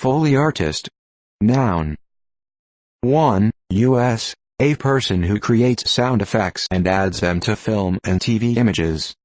Foley artist. Noun. 1. U.S. A person who creates sound effects and adds them to film and TV images.